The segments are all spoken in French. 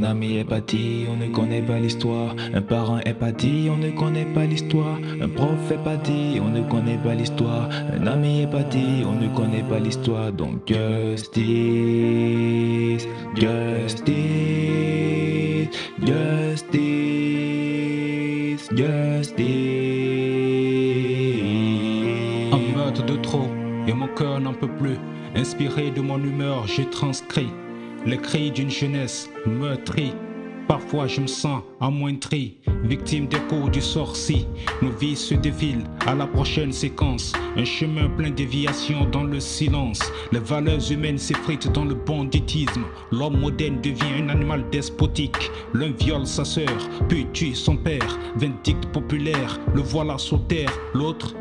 ami est parti, on ne connaît pas l'histoire. Un parent est parti, on ne connaît pas l'histoire. Un prof est parti, on ne connaît pas l'histoire. Un ami est parti, on ne connaît pas l'histoire. Donc justice, justice, justice, justice. Un meurtre de trop et mon cœur n'en peut plus. Inspiré de mon humeur, j'ai transcrit les cris d'une jeunesse meurtrie. Parfois je me sens amoindri, victime des coups du sorcier. Nos vies se défilent à la prochaine séquence. Un chemin plein de déviations dans le silence. Les valeurs humaines s'effritent dans le banditisme. L'homme moderne devient un animal despotique. L'un viole sa sœur, puis tue son père. Vindicte populaire, le voilà sur terre. L'autre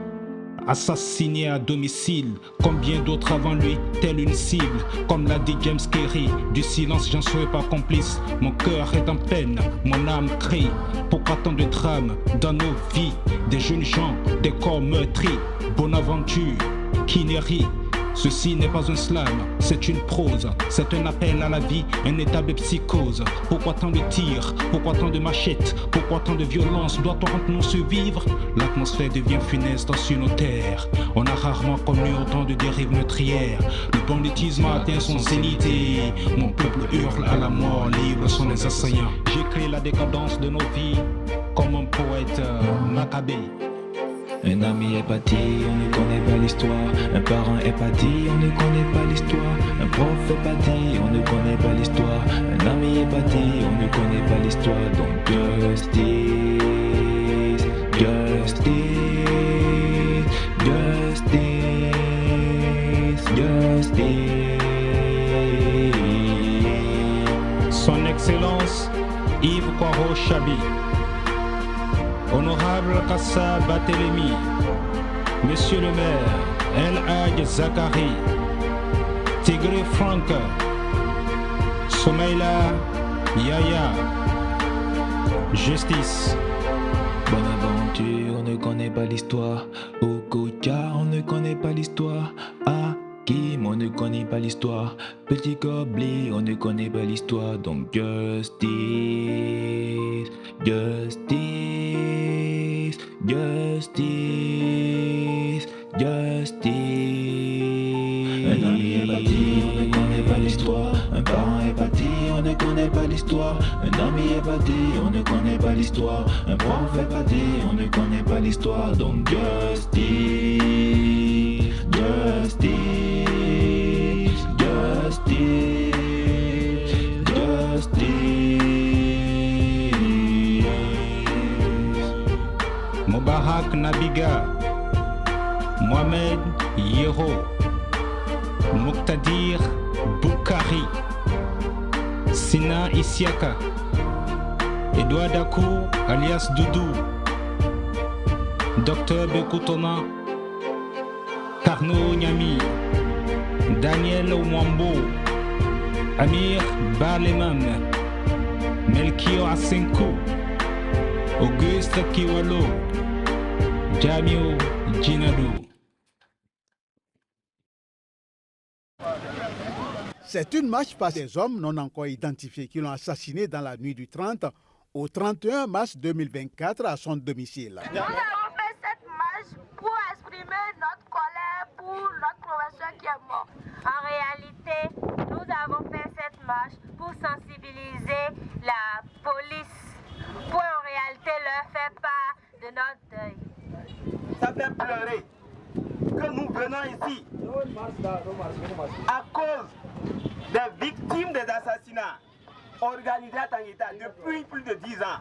assassiné à domicile, comme bien d'autres avant lui, tel une cible. Comme l'a dit James Carey, du silence j'en serai pas complice. Mon cœur est en peine, mon âme crie. Pourquoi tant de drames dans nos vies? Des jeunes gens, des corps meurtris. Bonaventure, qui n'est rit. Ceci n'est pas un slam, c'est une prose. C'est un appel à la vie, un état de psychose. Pourquoi tant de tirs? Pourquoi tant de machettes? Pourquoi tant de violence? Doit-on nous survivre? L'atmosphère devient funeste sur nos terres. On a rarement connu autant de dérives meurtrières. Le banditisme a atteint son zénith et mon peuple hurle à la mort, libre sont les assaillants. J'écris la décadence de nos vies comme un poète macabé. Un ami est parti, on ne connaît pas l'histoire. Un parent est parti, on ne connaît pas l'histoire. Un prof est parti, on ne connaît pas l'histoire. Un ami est parti, on ne connaît pas l'histoire. Donc justice, justice, justice, justice. Son Excellence Yves Kwaro Chabi, Honorable Kassa Batelemi, Monsieur le maire El Hadj Zakari, Tigré Frank, Soumaïla Yaya, Justice. Bonaventure, on ne connaît pas l'histoire. Okocha, on ne connaît pas l'histoire. Hakim, on ne connaît pas l'histoire. Petit Gobli, on ne connaît pas l'histoire. Donc justice, justice, justice, justice. Un ami est parti, on ne connaît pas l'histoire. Un parent est parti, on ne connaît pas l'histoire. Un ami est parti, on ne connaît pas l'histoire. Un prof est parti, on ne connaît pas l'histoire. Donc justice, justice, justice, justice. Moubarak Nabiga, Mohamed Yero, Mouktadir Boukari, Sina Isiaka, Edouard Dakou alias Doudou, Dr Bekoutona, Carnot Nyami, Daniel Omwambo, Amir Barleman, Melchior Asenko, Auguste Kiwalo, Jamio Djinadou. C'est une marche par des hommes non encore identifiés qui l'ont assassiné dans la nuit du 30 au 31 mars 2024 à son domicile. Nous avons fait cette marche pour exprimer notre colère pour notre professeur qui est mort. En réalité, nous avons fait cette marche pour sensibiliser la police, pour en réalité leur faire part de notre deuil. Ça fait pleurer que nous venons ici à cause des victimes des assassinats organisés à Tangita depuis plus de 10 ans.